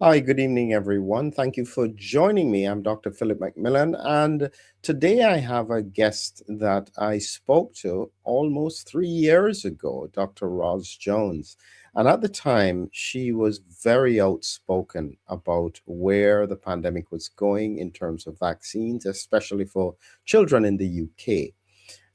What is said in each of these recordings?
Hi, good evening, everyone. Thank you for joining me. I'm Dr. Philip McMillan, and today I have a guest that I spoke to almost 3 years ago, Dr. Ros Jones. And at the time, she was very outspoken about where the pandemic was going in terms of vaccines, especially for children in the UK.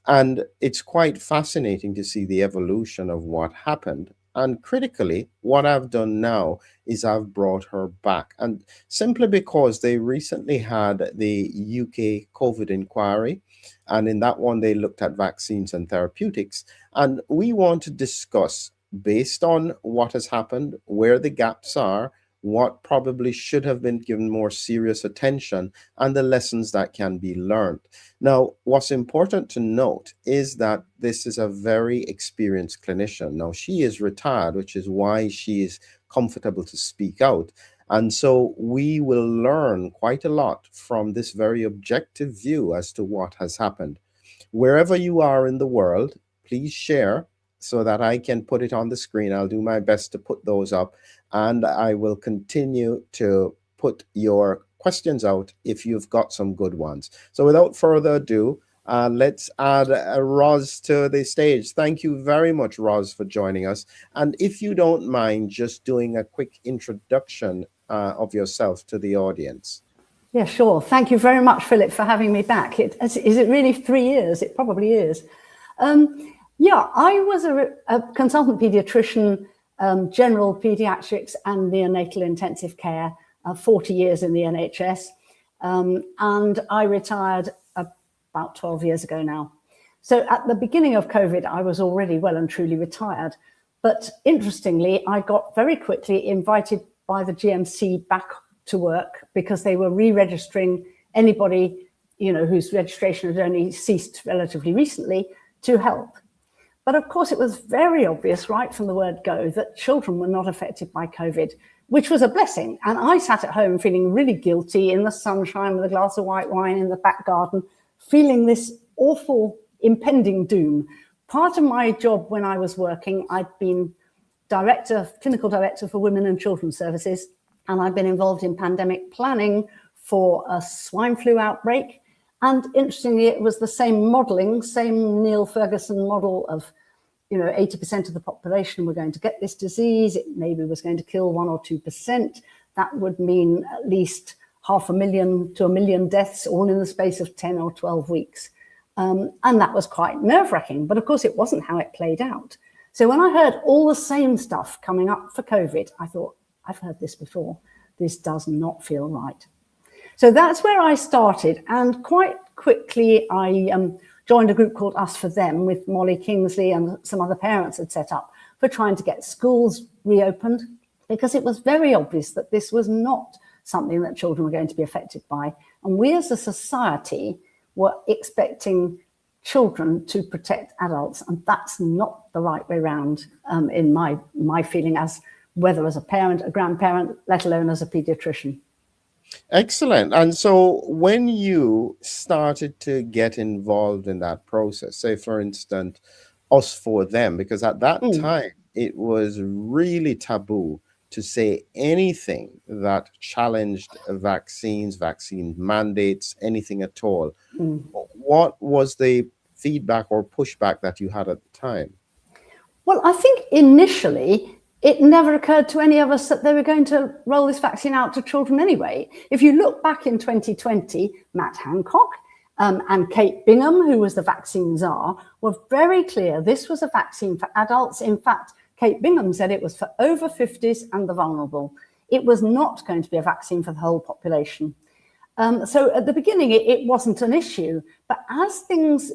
And it's quite fascinating to see the evolution of what happened. And critically, what I've done now is I've brought her back. And simply because they recently had the UK COVID inquiry. And in that one, they looked at vaccines and therapeutics. And we want to discuss, based on what has happened, where the gaps are, what probably should have been given more serious attention, and the lessons that can be learned. Now, what's important to note is that this is a very experienced clinician. Now, she is retired, which is why she is comfortable to speak out. And so we will learn quite a lot from this very objective view as to what has happened. Wherever you are in the world, please share so that I can put it on the screen. I'll do my best to put those up, and I will continue to put your questions out if you've got some good ones. So without further ado, let's add Ros to the stage. Thank you very much, Ros, for joining us. And if you don't mind just doing a quick introduction of yourself to the audience. Yeah, sure. Thank you very much, Philip, for having me back. Is it really 3 years? It probably is. Yeah, I was a consultant pediatrician, general pediatrics and neonatal intensive care, 40 years in the NHS. And I retired about 12 years ago now. So at the beginning of COVID, I was already well and truly retired. But interestingly, I got very quickly invited by the GMC back to work because they were re-registering anybody, whose registration had only ceased relatively recently to help. But of course, it was very obvious right from the word go that children were not affected by COVID, which was a blessing. And I sat at home feeling really guilty in the sunshine with a glass of white wine in the back garden, feeling this awful impending doom. Part of my job when I was working, I'd been clinical director for women and children's services, and I'd been involved in pandemic planning for a swine flu outbreak. And interestingly, it was the same modeling, same Neil Ferguson model of, 80% of the population were going to get this disease. It maybe was going to kill 1 or 2%. That would mean at least 500,000 to 1 million deaths, all in the space of 10 or 12 weeks. And that was quite nerve-wracking. But of course, it wasn't how it played out. So when I heard all the same stuff coming up for COVID, I thought, I've heard this before. This does not feel right. So that's where I started. And quite quickly, I joined a group called Us for Them with Molly Kingsley and some other parents had set up for trying to get schools reopened, because it was very obvious that this was not something that children were going to be affected by. And we as a society were expecting children to protect adults. And that's not the right way around in my feeling, as whether as a parent, a grandparent, let alone as a pediatrician. Excellent. And so when you started to get involved in that process, say, for instance, Us for Them, because at that time, it was really taboo to say anything that challenged vaccines, vaccine mandates, anything at all. What was the feedback or pushback that you had at the time? Well, I think initially, it never occurred to any of us that they were going to roll this vaccine out to children anyway. If you look back in 2020, Matt Hancock and Kate Bingham, who was the vaccine czar, were very clear this was a vaccine for adults. In fact, Kate Bingham said it was for over 50s and the vulnerable. It was not going to be a vaccine for the whole population. So at the beginning, it wasn't an issue. But as things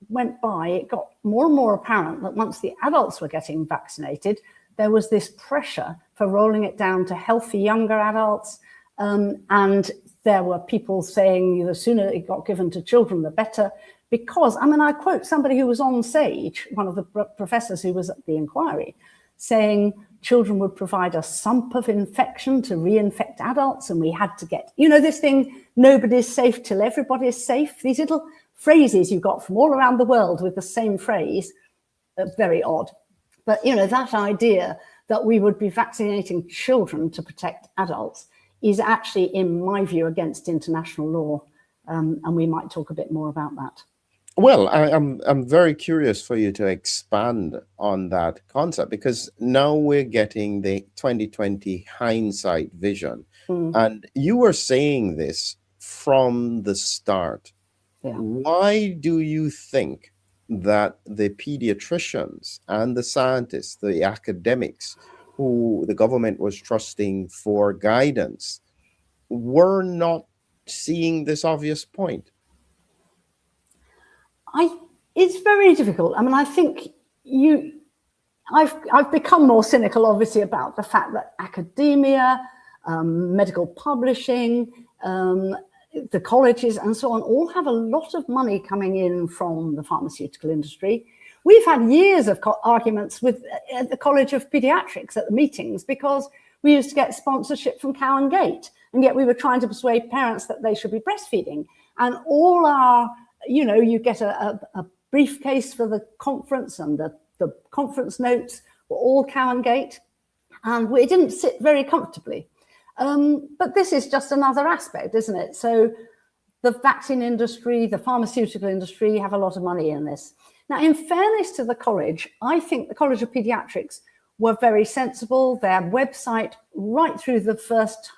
went by, it got more and more apparent that once the adults were getting vaccinated, there was this pressure for rolling it down to healthy younger adults. And there were people saying the sooner it got given to children, the better. Because, I quote somebody who was on stage, one of the professors who was at the inquiry, saying children would provide a sump of infection to reinfect adults. And we had to get, this thing, nobody's safe till everybody's safe. These little phrases you got from all around the world with the same phrase, very odd. But, that idea that we would be vaccinating children to protect adults is actually, in my view, against international law. And we might talk a bit more about that. Well, I'm very curious for you to expand on that concept, because now we're getting the 2020 hindsight vision. And you were saying this from the start. Yeah. Why do you think that the pediatricians and the scientists, the academics who the government was trusting for guidance, were not seeing this obvious point? It's very difficult. I mean, I think I've become more cynical, obviously, about the fact that academia, medical publishing, the colleges and so on all have a lot of money coming in from the pharmaceutical industry. We've had years of arguments with the College of Pediatrics at the meetings because we used to get sponsorship from Cow and Gate, and yet we were trying to persuade parents that they should be breastfeeding. And all our, you get a briefcase for the conference, and the conference notes were all Cow and Gate, and it didn't sit very comfortably. But this is just another aspect, isn't it? So the vaccine industry, the pharmaceutical industry have a lot of money in this. Now, in fairness to the college, I think the College of Pediatrics were very sensible. Their website, right through the first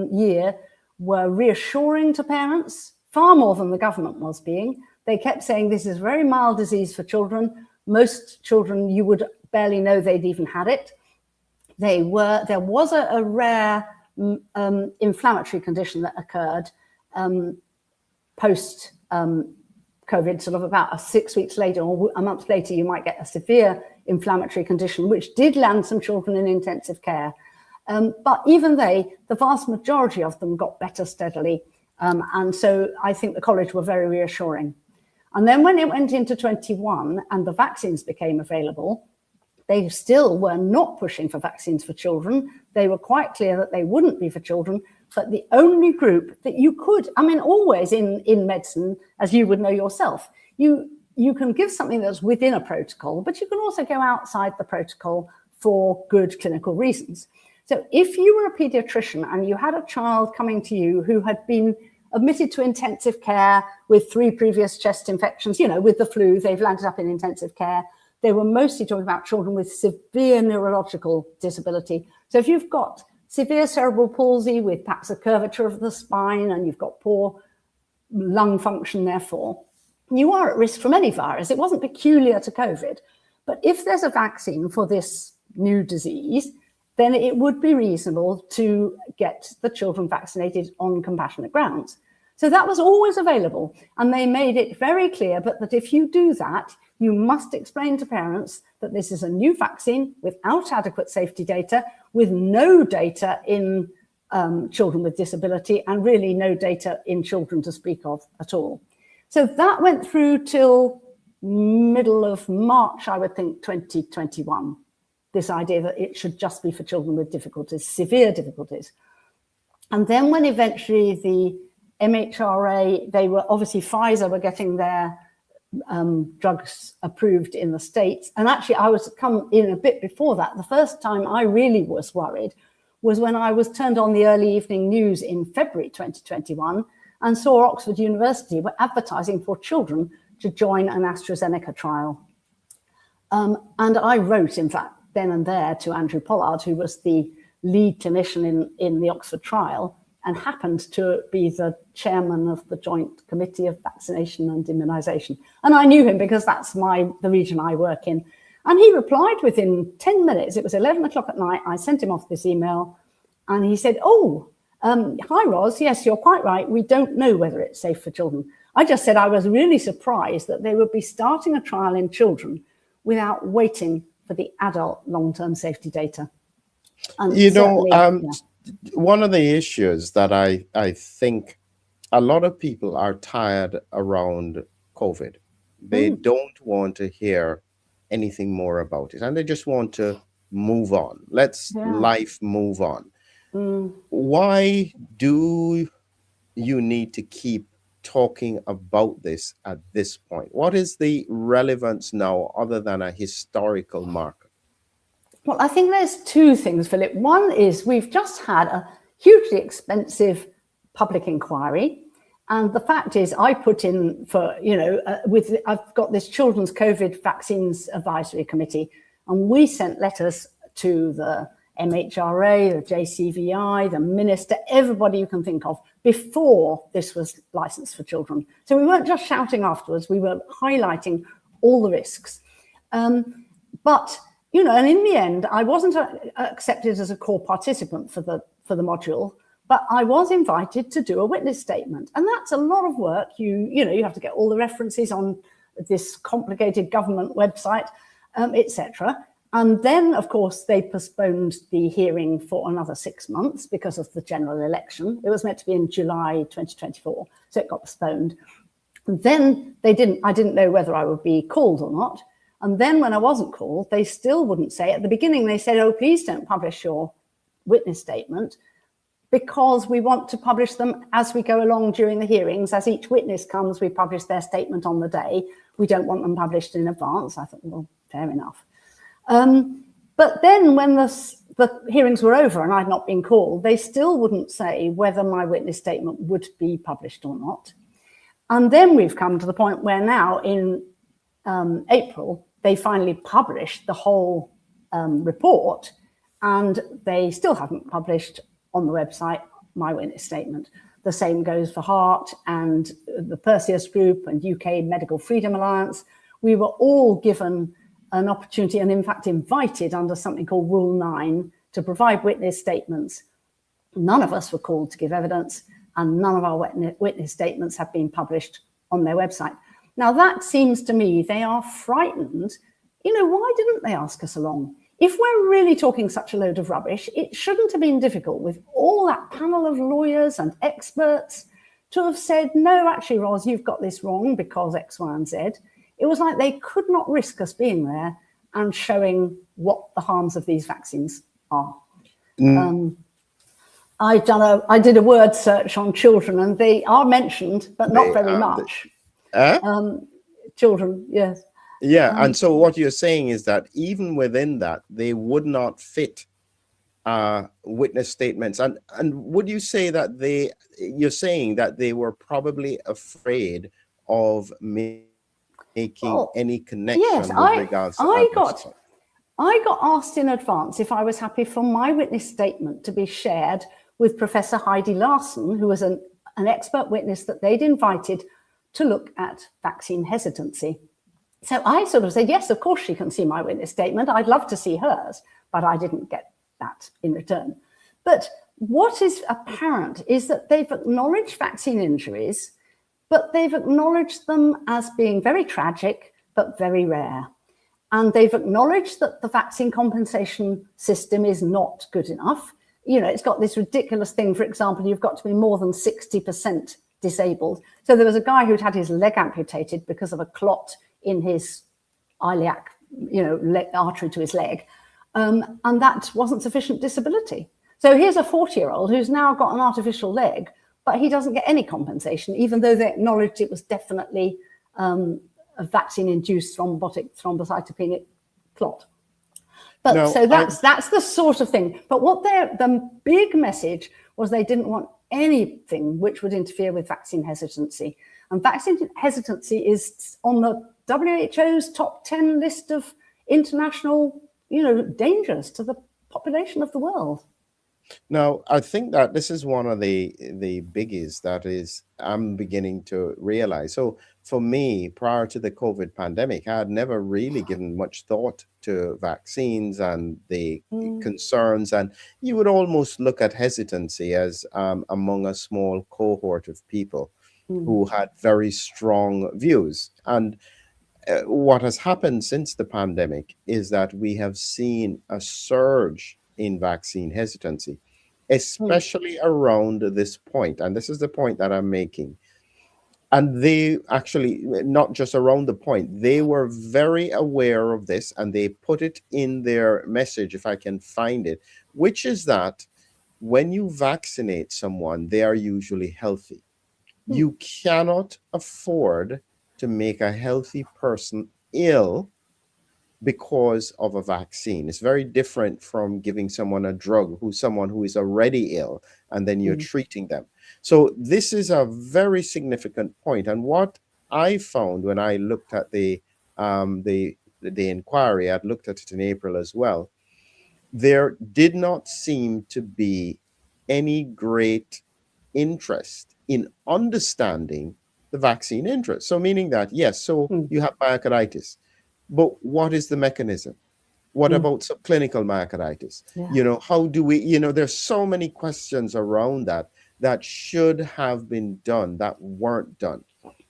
year, were reassuring to parents, far more than the government was being. They kept saying this is a very mild disease for children. Most children, you would barely know they'd even had it. There was a rare inflammatory condition that occurred post COVID, sort of about 6 weeks later or a month later, you might get a severe inflammatory condition, which did land some children in intensive care. But even the vast majority of them got better steadily. And so I think the college were very reassuring. And then when it went into 21 and the vaccines became available, they still were not pushing for vaccines for children. They were quite clear that they wouldn't be for children, but the only group that you could, I mean, always in medicine, as you would know yourself, you can give something that's within a protocol, but you can also go outside the protocol for good clinical reasons. So if you were a pediatrician and you had a child coming to you who had been admitted to intensive care with 3 previous chest infections, with the flu, they've landed up in intensive care. They were mostly talking about children with severe neurological disability. So if you've got severe cerebral palsy with perhaps a curvature of the spine and you've got poor lung function, therefore, you are at risk from any virus. It wasn't peculiar to COVID. But if there's a vaccine for this new disease, then it would be reasonable to get the children vaccinated on compassionate grounds. So that was always available. And they made it very clear, but that if you do that, you must explain to parents that this is a new vaccine without adequate safety data, with no data in children with disability, and really no data in children to speak of at all. So that went through till middle of March, I would think, 2021. This idea that it should just be for children with difficulties, severe difficulties. And then when eventually the MHRA, Pfizer were getting their drugs approved in the States. And actually, I was come in a bit before that. The first time I really was worried was when I was turned on the early evening news in February 2021 and saw Oxford University were advertising for children to join an AstraZeneca trial. And I wrote, in fact, then and there to Andrew Pollard, who was the lead clinician in the Oxford trial and happened to be the chairman of the Joint Committee of Vaccination and Immunisation. And I knew him because that's the region I work in. And he replied within 10 minutes. It was 11 o'clock at night. I sent him off this email and he said, hi, Ros. Yes, you're quite right. We don't know whether it's safe for children. I just said I was really surprised that they would be starting a trial in children without waiting for the adult long-term safety data. And one of the issues that I think a lot of people are tired around COVID. They don't want to hear anything more about it, and they just want to move on. Life move on. Why do you need to keep talking about this at this point? What is the relevance now other than a historical marker? Well, I think there's two things, Philip. One is we've just had a hugely expensive public inquiry. And the fact is, I put in for, I've got this Children's COVID Vaccines Advisory Committee, and we sent letters to the MHRA, the JCVI, the minister, everybody you can think of, before this was licensed for children. So we weren't just shouting afterwards, we were highlighting all the risks. But, and in the end, I wasn't accepted as a core participant for the module, but I was invited to do a witness statement. And that's a lot of work. You have to get all the references on this complicated government website, etc. And then, of course, they postponed the hearing for another 6 months because of the general election. It was meant to be in July 2024, so it got postponed. And then I didn't know whether I would be called or not. And then when I wasn't called, they still wouldn't say. At the beginning, they said, oh, please don't publish your witness statement, because we want to publish them as we go along during the hearings. As each witness comes, we publish their statement on the day. We don't want them published in advance. I thought, well, fair enough. But then when the hearings were over and I'd not been called, they still wouldn't say whether my witness statement would be published or not. And then we've come to the point where now in April, they finally published the whole report, and they still haven't published on the website my witness statement. The same goes for HEART and the Perseus Group and UK Medical Freedom Alliance. We were all given an opportunity and in fact invited under something called Rule 9 to provide witness statements. None of us were called to give evidence, and none of our witness statements have been published on their website. Now that seems to me they are frightened. Why didn't they ask us along? If we're really talking such a load of rubbish, it shouldn't have been difficult with all that panel of lawyers and experts to have said, no, actually, Ros, you've got this wrong because X, Y, and Z. It was like they could not risk us being there and showing what the harms of these vaccines are. I did a word search on children, and they are mentioned, but not very much. Children, yes. Yeah, and so what you're saying is that even within that, they would not fit witness statements. And would you say that you're saying that they were probably afraid of making any connection with regards to I got asked in advance if I was happy for my witness statement to be shared with Professor Heidi Larson, who was an expert witness that they'd invited to look at vaccine hesitancy. So I sort of said, yes, of course she can see my witness statement. I'd love to see hers, but I didn't get that in return. But what is apparent is that they've acknowledged vaccine injuries, but they've acknowledged them as being very tragic, but very rare. And they've acknowledged that the vaccine compensation system is not good enough. It's got this ridiculous thing, for example, you've got to be more than 60% disabled. So there was a guy who'd had his leg amputated because of a clot in his iliac, artery to his leg. And that wasn't sufficient disability. So here's a 40-year-old who's now got an artificial leg, but he doesn't get any compensation, even though they acknowledged it was definitely a vaccine-induced thrombocytopenic clot. But so that's the sort of thing. But the big message was they didn't want anything which would interfere with vaccine hesitancy. And vaccine hesitancy is on the WHO's top 10 list of international, dangers to the population of the world. Now, I think that this is one of the biggies that I'm beginning to realize. So for me, prior to the COVID pandemic, I had never really given much thought to vaccines and the concerns. And you would almost look at hesitancy as among a small cohort of people who had very strong views. And what has happened since the pandemic is that we have seen a surge in vaccine hesitancy, especially around this point. And this is the point that I'm making. And they actually, not just around the point, they were very aware of this, and they put it in their message, if I can find it, which is that when you vaccinate someone, they are usually healthy. You cannot afford to make a healthy person ill because of a vaccine. It's very different from giving someone a drug someone who is already ill, and then you're treating them. So this is a very significant point. And what I found when I looked at the inquiry, I'd looked at it in April as well, there did not seem to be any great interest in understanding the vaccine interest. So meaning that, yes, so you have myocarditis, but what is the mechanism? What about subclinical myocarditis? Yeah. How do we, there's so many questions around that should have been done that weren't done.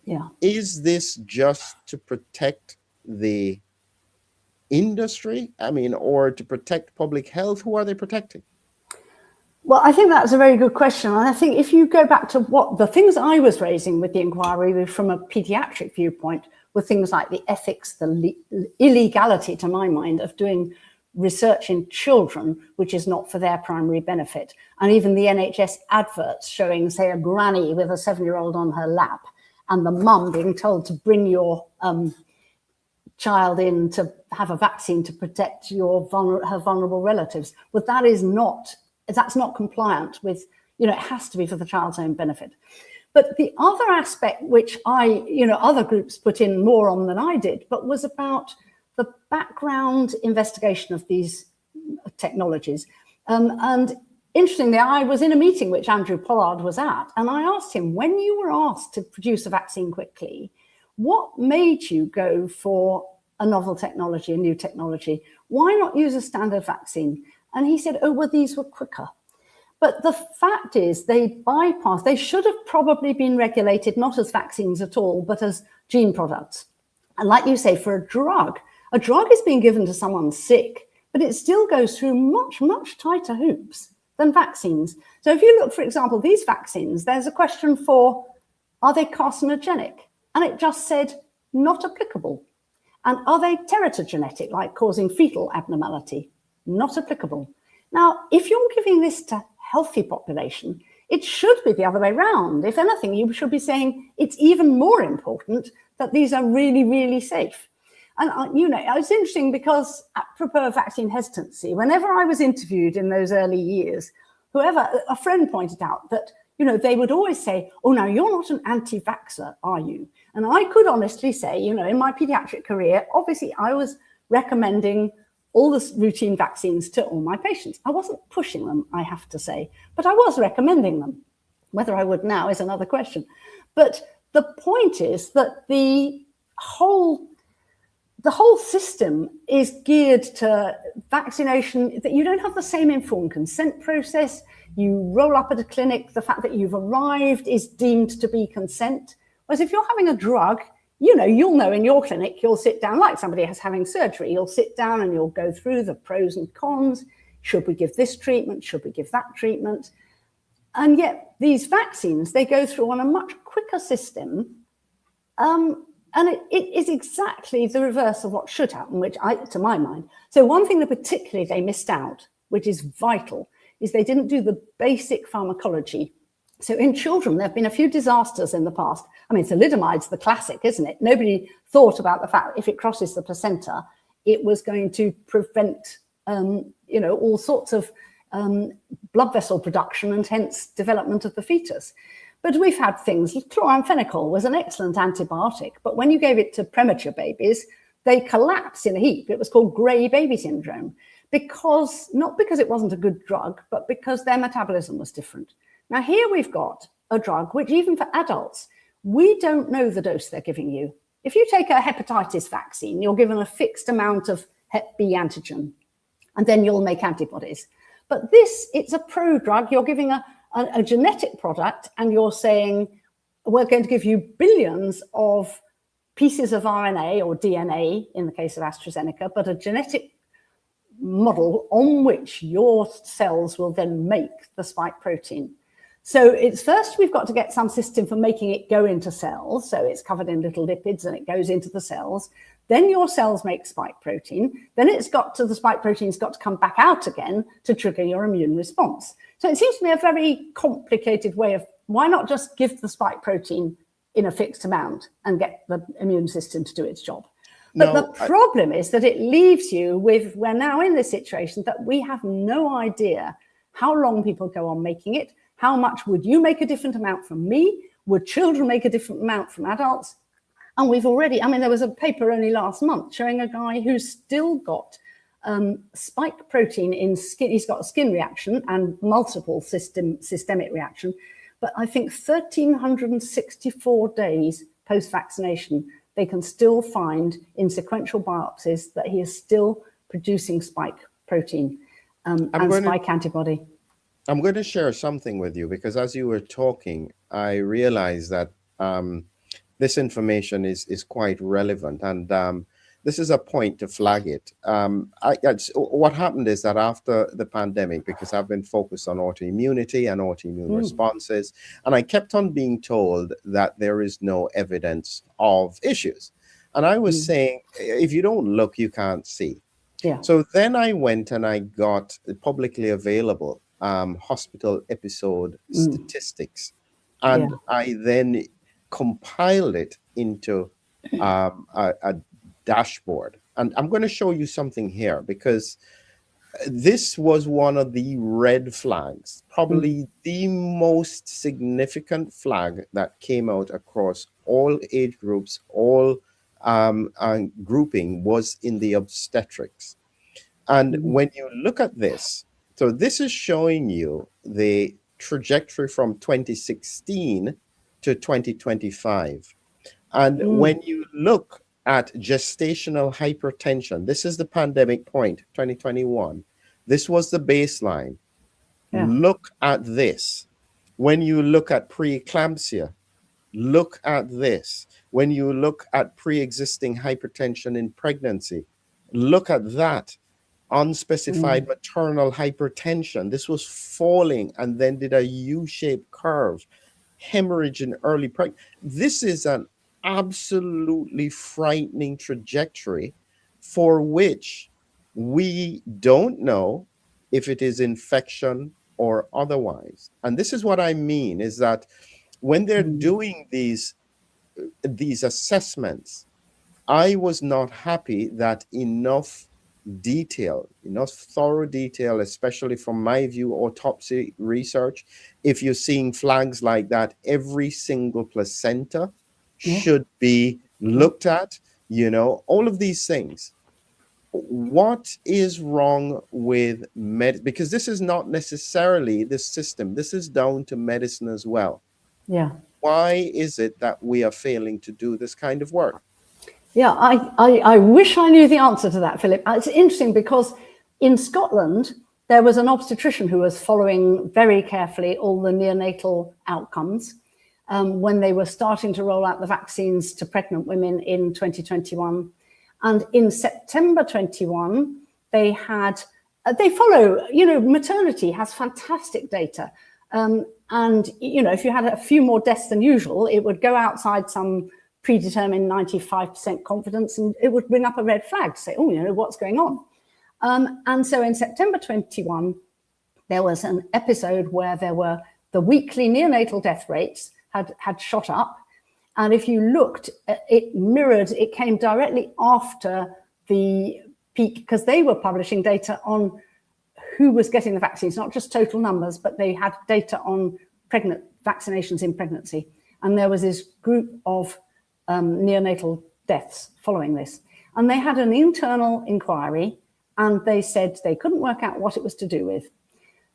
Yeah. Is this just to protect the industry? I mean, or to protect public health? Who are they protecting? Well, I think that's a very good question. And I think if you go back to what the things I was raising with the inquiry from a pediatric viewpoint were things like the ethics, the illegality, to my mind, of doing research in children, which is not for their primary benefit. And even the NHS adverts showing, say, a granny with a 7-year-old on her lap and the mum being told to bring your child in to have a vaccine to protect her vulnerable relatives. But that's not compliant with, it has to be for the child's own benefit. But the other aspect, which other groups put in more on than I did, but was about the background investigation of these technologies. And interestingly, I was in a meeting which Andrew Pollard was at, and I asked him, when you were asked to produce a vaccine quickly, what made you go for a novel technology, a new technology? Why not use a standard vaccine? And he said, oh, well, these were quicker. But the fact is they should have probably been regulated not as vaccines at all, but as gene products. And like you say, for a drug is being given to someone sick, but it still goes through much, much tighter hoops than vaccines. So if you look, for example, these vaccines, there's a question for, are they carcinogenic? And it just said, not applicable. And are they teratogenetic, like causing fetal abnormality? Not applicable. Now, if you're giving this to healthy population, it should be the other way around. If anything, you should be saying it's even more important that these are really, really safe. And, it's interesting because apropos of vaccine hesitancy, whenever I was interviewed in those early years, a friend pointed out that, they would always say, oh, now you're not an anti-vaxxer, are you? And I could honestly say, in my pediatric career, obviously I was recommending all the routine vaccines to all my patients. I wasn't pushing them, I have to say, but I was recommending them. Whether I would now is another question. But the point is that the whole system is geared to vaccination, that you don't have the same informed consent process. You roll up at a clinic, the fact that you've arrived is deemed to be consent. Whereas if you're having a drug, you'll know in your clinic, you'll sit down like somebody is having surgery. You'll sit down and you'll go through the pros and cons. Should we give this treatment? Should we give that treatment? And yet these vaccines, they go through on a much quicker system. And it is exactly the reverse of what should happen, to my mind. So one thing that particularly they missed out, which is vital, is they didn't do the basic pharmacology. So in children, there have been a few disasters in the past. I mean, thalidomide's the classic, isn't it? Nobody thought about the fact that if it crosses the placenta, it was going to prevent, all sorts of blood vessel production and hence development of the fetus. But we've had things, chloramphenicol was an excellent antibiotic, but when you gave it to premature babies, they collapsed in a heap. It was called grey baby syndrome, not because it wasn't a good drug, but because their metabolism was different. Now here we've got a drug which even for adults, we don't know the dose they're giving you. If you take a hepatitis vaccine, you're given a fixed amount of hep B antigen, and then you'll make antibodies. But it's a prodrug. You're giving a genetic product, and you're saying, we're going to give you billions of pieces of RNA or DNA in the case of AstraZeneca, but a genetic model on which your cells will then make the spike protein. So it's first we've got to get some system for making it go into cells. So it's covered in little lipids and it goes into the cells. Then your cells make spike protein. Then the spike protein's got to come back out again to trigger your immune response. So it seems to me a very complicated way of, why not just give the spike protein in a fixed amount and get the immune system to do its job? But the No, problem is that it leaves you with, we're now in this situation that we have no idea how long people go on making it. How much would you make a different amount from me? Would children make a different amount from adults? And we've already, I mean, there was a paper only last month showing a guy who's still got spike protein in skin. He's got a skin reaction and multiple systemic reaction. But I think 1,364 days post-vaccination, they can still find in sequential biopsies that he is still producing spike protein and spike antibody. I'm going to share something with you, because as you were talking, I realized that this information is quite relevant, and this is a point to flag it. What happened is that after the pandemic, because I've been focused on autoimmunity and autoimmune responses, and I kept on being told that there is no evidence of issues. And I was saying, if you don't look, you can't see. Yeah. So then I went and I got publicly available hospital episode statistics, and I then compiled it into a dashboard. And I'm going to show you something here, because this was one of the red flags, probably the most significant flag that came out across all age groups, all grouping, was in the obstetrics. And when you look at this, so this is showing you the trajectory from 2016 to 2025. And when you look at gestational hypertension, this is the pandemic point, 2021. This was the baseline. Yeah. Look at this. When you look at preeclampsia, look at this. When you look at pre-existing hypertension in pregnancy, look at that. Unspecified maternal hypertension. This was falling and then did a U-shaped curve. Hemorrhage in early pregnancy. This is an absolutely frightening trajectory for which we don't know if it is infection or otherwise. And this is what I mean, is that when they're doing these assessments, I was not happy that enough thorough detail, especially from my view, autopsy research, if you're seeing flags like that, every single placenta should be looked at, all of these things. What is wrong with because this is not necessarily the system, this is down to medicine as well. Yeah. Why is it that we are failing to do this kind of work? Yeah, I wish I knew the answer to that, Philip. It's interesting because in Scotland, there was an obstetrician who was following very carefully all the neonatal outcomes when they were starting to roll out the vaccines to pregnant women in 2021. And in September 21, they follow, maternity has fantastic data. And, if you had a few more deaths than usual, it would go outside some predetermined 95% confidence, and it would bring up a red flag to say, what's going on? And so in September 21, there was an episode where there were the weekly neonatal death rates had shot up. And if you looked, it came directly after the peak, because they were publishing data on who was getting the vaccines, not just total numbers, but they had data on vaccinations in pregnancy. And there was this group of neonatal deaths following this. And they had an internal inquiry, and they said they couldn't work out what it was to do with.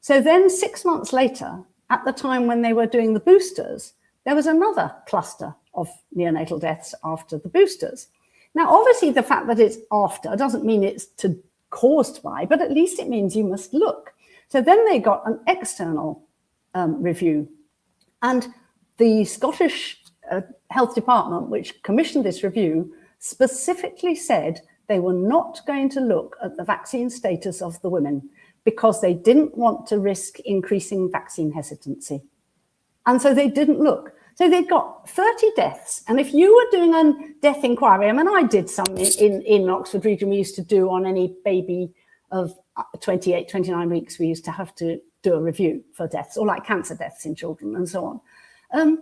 So then 6 months later, at the time when they were doing the boosters, there was another cluster of neonatal deaths after the boosters. Now, obviously, the fact that it's after doesn't mean it's caused by, but at least it means you must look. So then they got an external review. And the Scottish Health Department, which commissioned this review, specifically said they were not going to look at the vaccine status of the women because they didn't want to risk increasing vaccine hesitancy. And so they didn't look. So they'd got 30 deaths. And if you were doing a death inquiry, I mean, I did some in Oxford region, we used to do on any baby of 28, 29 weeks, we used to have to do a review for deaths, or like cancer deaths in children and so on.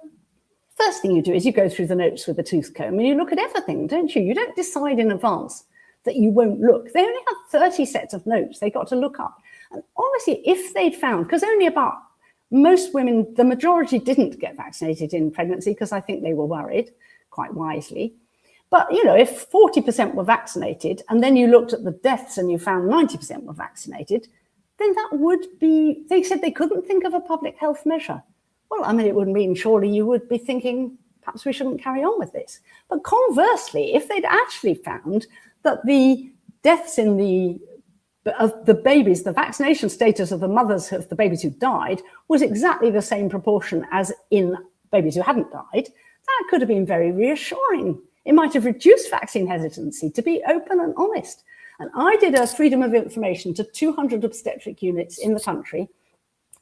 First thing you do is you go through the notes with a tooth comb and you look at everything, don't you? You don't decide in advance that you won't look. They only had 30 sets of notes they got to look up. And obviously, if they'd found, because only about most women, the majority didn't get vaccinated in pregnancy because I think they were worried, quite wisely. But, if 40% were vaccinated and then you looked at the deaths and you found 90% were vaccinated, then that would be, they said they couldn't think of a public health measure. Well, it would mean surely you would be thinking, perhaps we shouldn't carry on with this. But conversely, if they'd actually found that the deaths of the babies, the vaccination status of the mothers of the babies who died was exactly the same proportion as in babies who hadn't died, that could have been very reassuring. It might have reduced vaccine hesitancy, to be open and honest. And I did a freedom of information to 200 obstetric units in the country,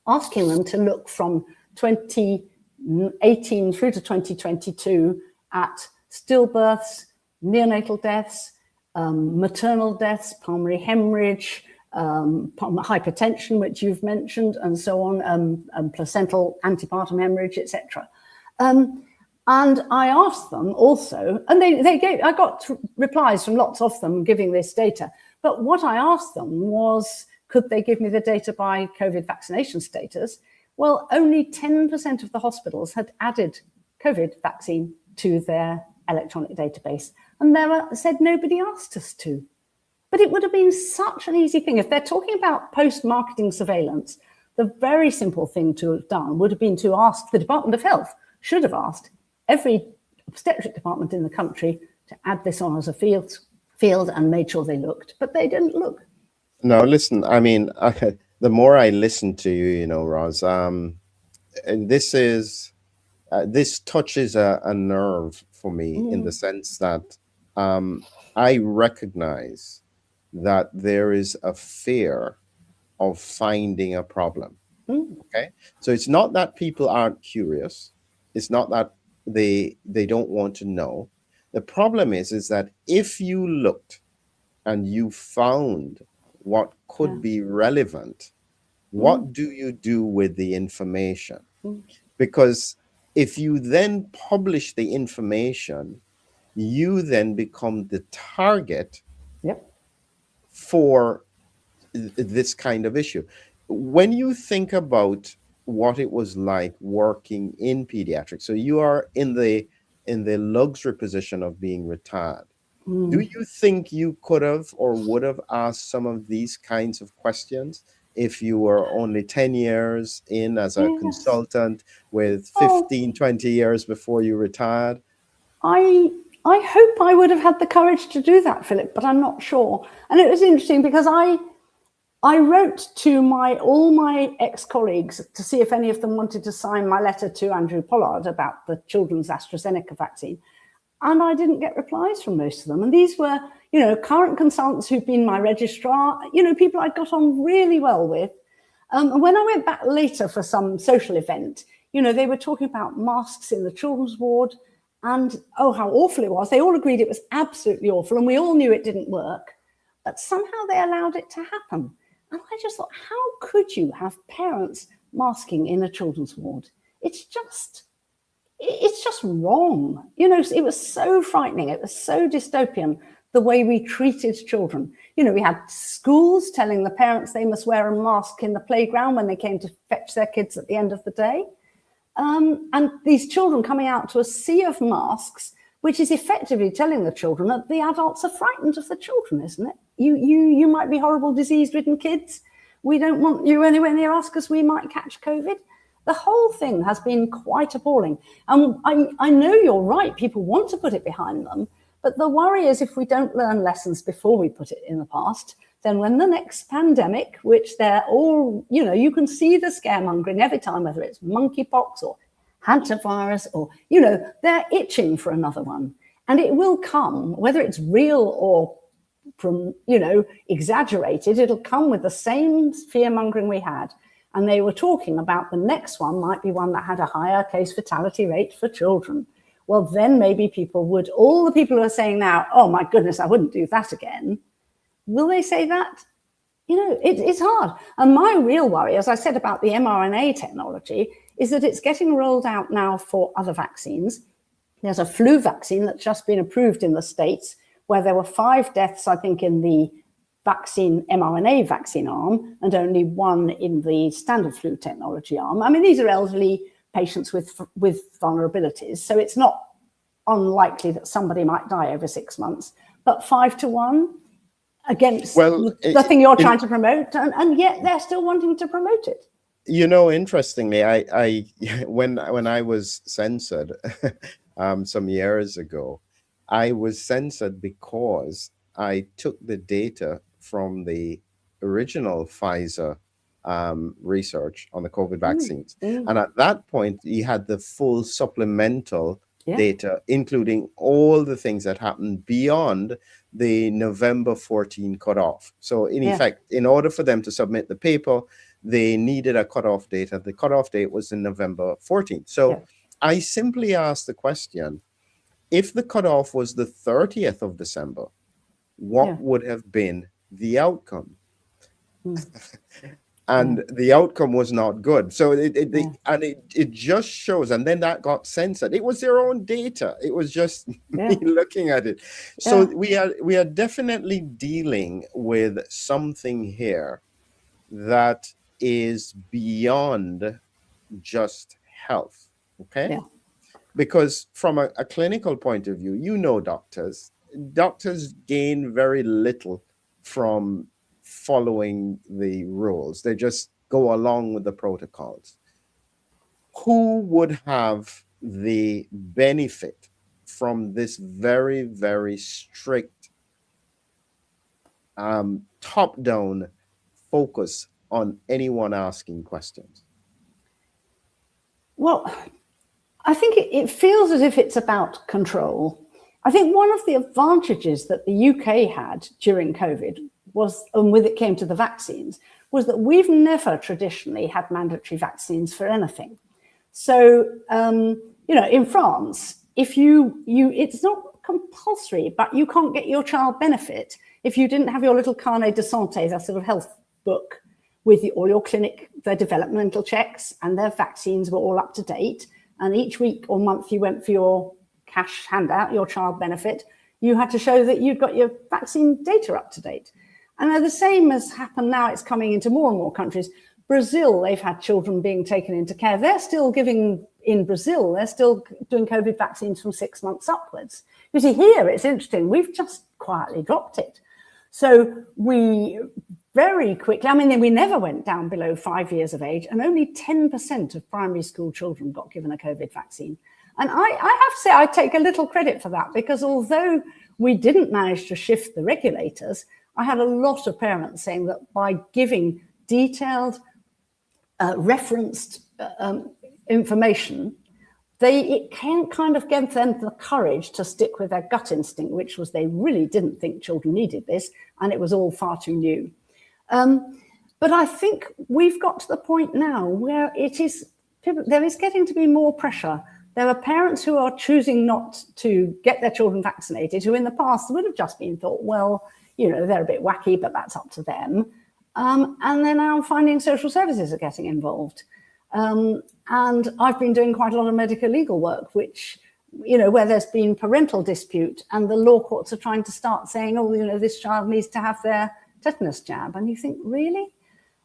asking them to look from 2018 through to 2022 at stillbirths, neonatal deaths, maternal deaths, pulmonary hemorrhage, hypertension, which you've mentioned, and so on, placental antepartum hemorrhage, etc. And I asked them also, and I got replies from lots of them giving this data. But what I asked them was, could they give me the data by COVID vaccination status? Well, only 10% of the hospitals had added COVID vaccine to their electronic database. And they said nobody asked us to. But it would have been such an easy thing. If they're talking about post-marketing surveillance, the very simple thing to have done would have been to ask the Department of Health, should have asked every obstetric department in the country to add this on as a field and made sure they looked, but they didn't look. No, listen, the more I listen to you, Ros, and this touches a nerve for me in the sense that I recognize that there is a fear of finding a problem. Okay, so it's not that people aren't curious. It's not that they don't want to know. The problem is that if you looked and you found what could be relevant, what do you do with the information? Because if you then publish the information, you then become the target for this kind of issue. When you think about what it was like working in pediatrics, so you are in the luxury position of being retired. Do you think you could have or would have asked some of these kinds of questions if you were only 10 years in as a consultant with 15, 20 years before you retired? I hope I would have had the courage to do that, Philip, but I'm not sure. And it was interesting because I wrote to all my ex-colleagues to see if any of them wanted to sign my letter to Andrew Pollard about the children's AstraZeneca vaccine. And I didn't get replies from most of them. And these were, current consultants who've been my registrar, people I got on really well with. And when I went back later for some social event, they were talking about masks in the children's ward and, how awful it was. They all agreed it was absolutely awful. And we all knew it didn't work. But somehow they allowed it to happen. And I just thought, how could you have parents masking in a children's ward? It's just wrong. It was so frightening. It was so dystopian, the way we treated children. We had schools telling the parents they must wear a mask in the playground when they came to fetch their kids at the end of the day. And these children coming out to a sea of masks, which is effectively telling the children that the adults are frightened of the children, isn't it? You might be horrible disease-ridden kids. We don't want you anywhere near us because we might catch COVID. The whole thing has been quite appalling. And I know you're right. People want to put it behind them. But the worry is if we don't learn lessons before we put it in the past, then when the next pandemic, which they're all, you can see the scaremongering every time, whether it's monkeypox or hantavirus or, they're itching for another one. And it will come, whether it's real or from, exaggerated, it'll come with the same fear-mongering we had. And they were talking about the next one might be one that had a higher case fatality rate for children. Well, then maybe all the people who are saying now, oh my goodness, I wouldn't do that again. Will they say that? It's hard. And my real worry, as I said about the mRNA technology, is that it's getting rolled out now for other vaccines. There's a flu vaccine that's just been approved in the States, where there were 5 deaths, I think, in the vaccine mRNA vaccine arm and only 1 in the standard flu technology arm. I mean, these are elderly patients with vulnerabilities, so it's not unlikely that somebody might die over 6 months, but 5 to 1 against the thing you're trying to promote, and yet they're still wanting to promote it. You know, interestingly, I when I was censored some years ago, I was censored because I took the data from the original Pfizer research on the COVID vaccines. And at that point, you had the full supplemental data, including all the things that happened beyond the November 14 cutoff. So in effect, in order for them to submit the paper, they needed a cutoff date. The cutoff date was in November 14th. So I simply asked the question, if the cutoff was the 30th of December, what would have been the outcome? And the outcome was not good. So it just shows, and then that got censored. It was their own data. It was just me looking at it. So we are definitely dealing with something here that is beyond just health, okay? Because from a clinical point of view, you know, doctors gain very little from following the rules. They just go along with the protocols. Who would have the benefit from this very, very strict top-down focus on anyone asking questions? Well, I think it feels as if it's about control. I think one of the advantages that the UK had during COVID was, and with it came to the vaccines, was that we've never traditionally had mandatory vaccines for anything. So, you know, in France, if it's not compulsory, but you can't get your child benefit if you didn't have your little carnet de santé, that sort of health book, with all your clinic, their developmental checks and their vaccines were all up to date. And each week or month you went for your cash handout, your child benefit, you had to show that you'd got your vaccine data up to date. And the same has happened now, it's coming into more and more countries. Brazil, they've had children being taken into care. They're still giving, in Brazil, they're still doing COVID vaccines from 6 months upwards. You see, here it's interesting, we've just quietly dropped it. So we very quickly, I mean, we never went down below 5 years of age, and only 10% of primary school children got given a COVID vaccine. And I have to say, I take a little credit for that, because although we didn't manage to shift the regulators, I had a lot of parents saying that by giving detailed, referenced information, it can kind of give them the courage to stick with their gut instinct, which was they really didn't think children needed this, and it was all far too new. But I think we've got to the point now where there is getting to be more pressure. There are parents who are choosing not to get their children vaccinated, who in the past would have just been thought, well, you know, they're a bit wacky, but that's up to them. And they're now finding social services are getting involved. And I've been doing quite a lot of medical legal work, which, you know, where there's been parental dispute and the law courts are trying to start saying, oh, you know, this child needs to have their tetanus jab. And you think, really?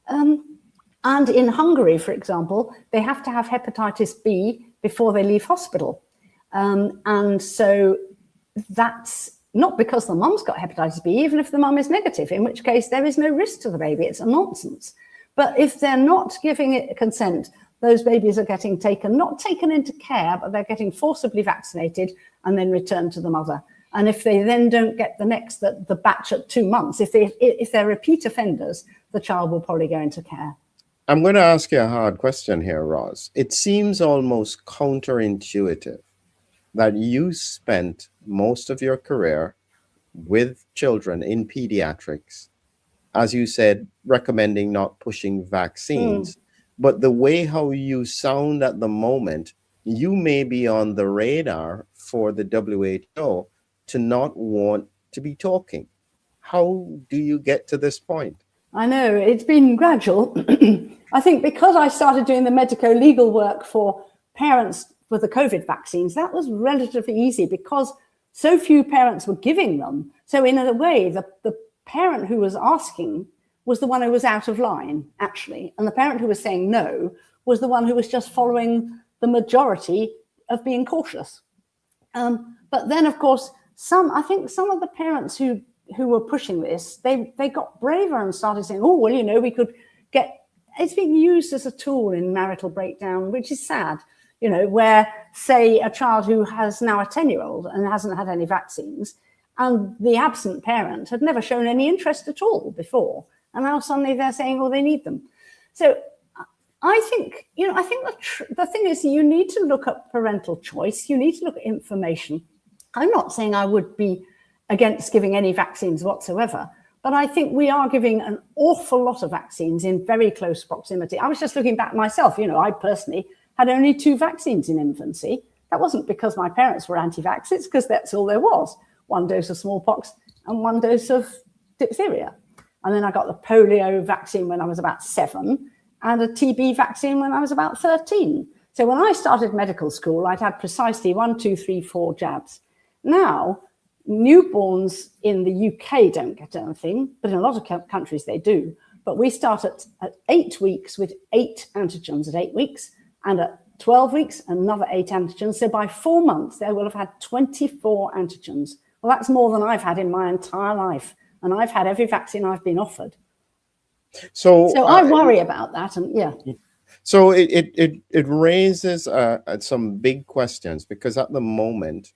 And in Hungary, for example, they have to have hepatitis B before they leave hospital. And so that's not because the mum's got hepatitis B, even if the mum is negative, in which case there is no risk to the baby. It's a nonsense. But if they're not giving it consent, those babies are getting not taken into care, but they're getting forcibly vaccinated and then returned to the mother. And if they then don't get the batch at 2 months, if they're repeat offenders, the child will probably go into care. I'm going to ask you a hard question here, Ros. It seems almost counterintuitive that you spent most of your career with children in pediatrics, as you said, recommending not pushing vaccines. But the way how you sound at the moment, you may be on the radar for the WHO to not want to be talking. How do you get to this point? I know, it's been gradual. I think because I started doing the medico-legal work for parents for the COVID vaccines, that was relatively easy because so few parents were giving them. So in a way, the parent who was asking was the one who was out of line, actually. And the parent who was saying no was the one who was just following the majority of being cautious. But then, of course, I think some of the parents who were pushing this, they got braver and started saying, oh, well, you know, we could get, it's being used as a tool in marital breakdown, which is sad, you know, where, say, a child who has now a 10-year-old and hasn't had any vaccines, and the absent parent had never shown any interest at all before. And now suddenly they're saying, oh, they need them. So I think, you know, I think the thing is you need to look at parental choice. You need to look at information. I'm not saying I would be against giving any vaccines whatsoever, but I think we are giving an awful lot of vaccines in very close proximity. I was just looking back myself, you know, I personally had only 2 vaccines in infancy. That wasn't because my parents were anti-vax, it's because that's all there was. 1 dose of smallpox and 1 dose of diphtheria. And then I got the polio vaccine when I was about 7 and a TB vaccine when I was about 13. So when I started medical school, I'd had precisely 1, 2, 3, 4 jabs. Now, newborns in the UK don't get anything, but in a lot of countries they do. But we start at 8 weeks with 8 antigens at 8 weeks, and at 12 weeks, another 8 antigens. So by 4 months, they will have had 24 antigens. Well, that's more than I've had in my entire life. And I've had every vaccine I've been offered. So I worry about that. And yeah. So it raises some big questions, because at the moment,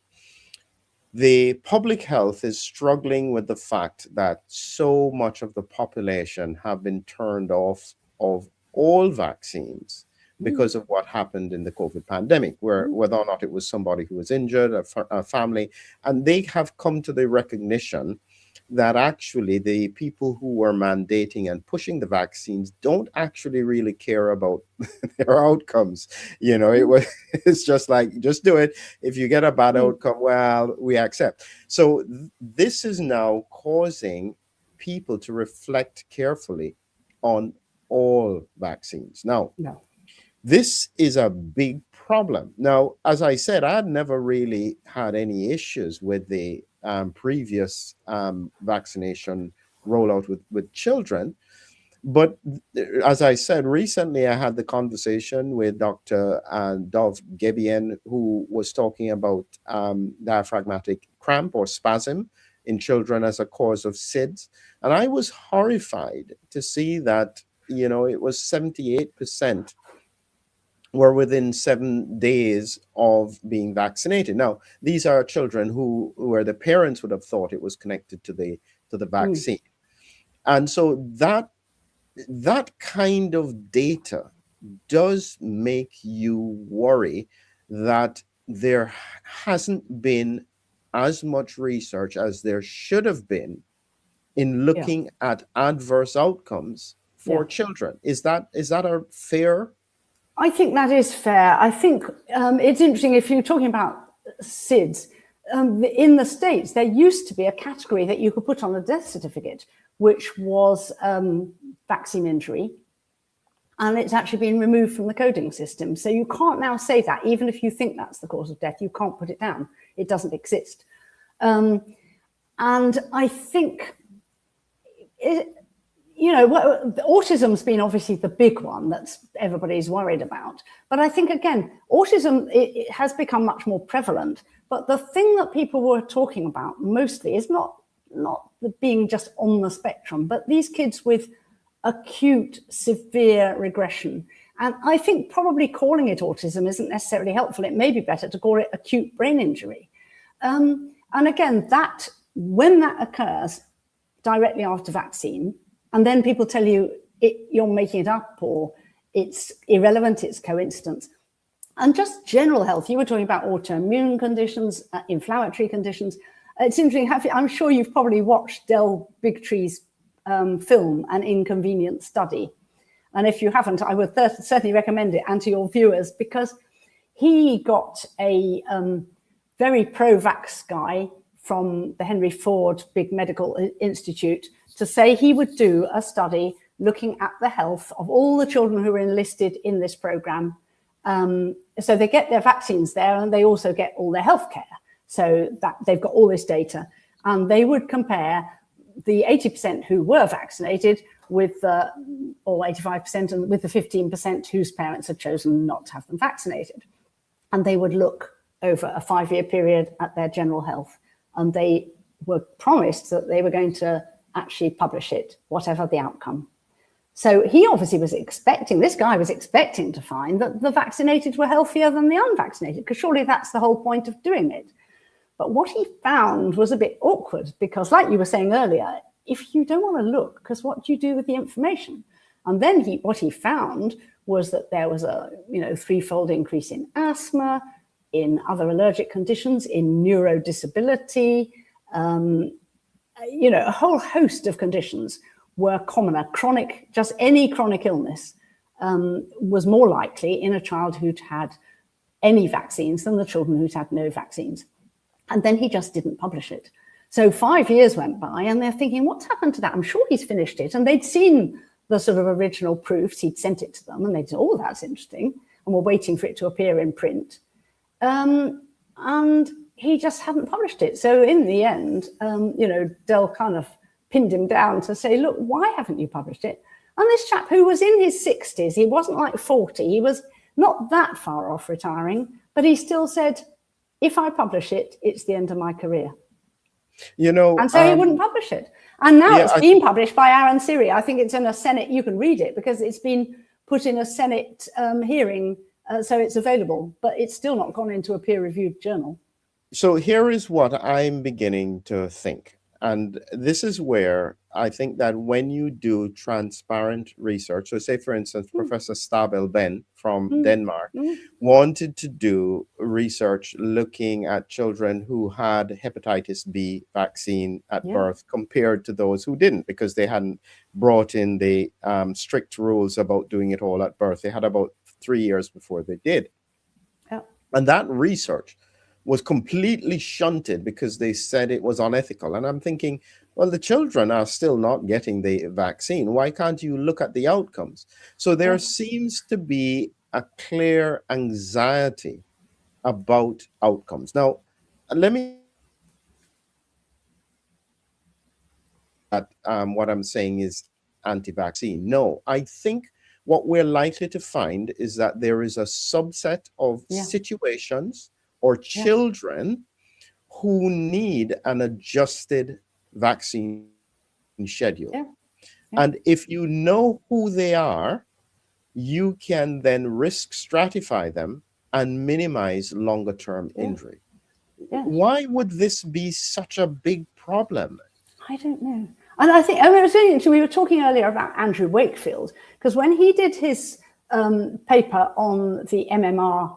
the public health is struggling with the fact that so much of the population have been turned off of all vaccines because of what happened in the COVID pandemic, where whether or not it was somebody who was injured, a family, and they have come to the recognition that actually the people who were mandating and pushing the vaccines don't actually really care about their outcomes. You know, it's just like, just do it. If you get a bad outcome, well, we accept. So this is now causing people to reflect carefully on all vaccines. Now, this is a big problem. Now, as I said, I had never really had any issues with the previous vaccination rollout with children. But as I said, recently I had the conversation with Dr. Dov Gebian, who was talking about diaphragmatic cramp or spasm in children as a cause of SIDS. And I was horrified to see that, you know, it was 78% were within 7 days of being vaccinated. Now, these are children where the parents would have thought it was connected to the vaccine. And so that kind of data does make you worry that there hasn't been as much research as there should have been in looking at adverse outcomes for children. Is that a fair? I think that is fair. I think it's interesting if you're talking about SIDS. In the States, there used to be a category that you could put on a death certificate, which was vaccine injury. And it's actually been removed from the coding system. So you can't now say that, even if you think that's the cause of death, you can't put it down. It doesn't exist. And I think you know, autism's been obviously the big one that's everybody's worried about. But I think, again, autism, it has become much more prevalent. But the thing that people were talking about mostly is not the being just on the spectrum, but these kids with acute, severe regression. And I think probably calling it autism isn't necessarily helpful. It may be better to call it acute brain injury. And again, when that occurs directly after vaccine, and then people tell you you're making it up or it's irrelevant, it's coincidence. And just general health, you were talking about autoimmune conditions, inflammatory conditions. It's interesting, I'm sure you've probably watched Del Bigtree's film, An Inconvenient Study. And if you haven't, I would certainly recommend it, and to your viewers, because he got a very pro-vax guy from the Henry Ford Big Medical Institute to say he would do a study looking at the health of all the children who were enlisted in this program. So they get their vaccines there, and they also get all their health care. So that they've got all this data, and they would compare the 80% who were vaccinated with or 85% and with the 15% whose parents had chosen not to have them vaccinated. And they would look over a 5-year period at their general health. And they were promised that they were going to actually publish it, whatever the outcome. So he obviously was expecting, this guy was expecting to find that the vaccinated were healthier than the unvaccinated, because surely that's the whole point of doing it. But what he found was a bit awkward, because like you were saying earlier, if you don't want to look, because what do you do with the information? And then what he found was that there was a 3-fold increase in asthma, in other allergic conditions, in neurodisability, a whole host of conditions were commoner. Just any chronic illness was more likely in a child who'd had any vaccines than the children who'd had no vaccines. And then he just didn't publish it. So 5 years went by, and they're thinking, what's happened to that? I'm sure he's finished it. And they'd seen the sort of original proofs. He'd sent it to them, and they'd said, oh, that's interesting. And we're waiting for it to appear in print. And he just hadn't published it. So in the end, Dell kind of pinned him down to say, look, why haven't you published it? And this chap, who was in his 60s, he wasn't like 40, he was not that far off retiring, but he still said, if I publish it, it's the end of my career. And so he wouldn't publish it. And now it's been published by Aaron Siri. I think it's in a Senate, you can read it because it's been put in a Senate hearing, so it's available, but it's still not gone into a peer-reviewed journal. So here is what I'm beginning to think. And this is where I think that when you do transparent research, so say, for instance, Professor Stabel Ben from Denmark wanted to do research looking at children who had hepatitis B vaccine at birth compared to those who didn't, because they hadn't brought in the strict rules about doing it all at birth. They had about 3 years before they did. Yeah. And that research was completely shunted because they said it was unethical. And I'm thinking, well, the children are still not getting the vaccine. Why can't you look at the outcomes? So there seems to be a clear anxiety about outcomes. Now, let me what I'm saying is anti-vaccine. No, I think what we're likely to find is that there is a subset of situations or children who need an adjusted vaccine schedule. And if you know who they are, you can then risk stratify them and minimize longer term injury. Why would this be such a big problem? I don't know. And I think, it was really interesting. We were talking earlier about Andrew Wakefield, because when he did his paper on the MMR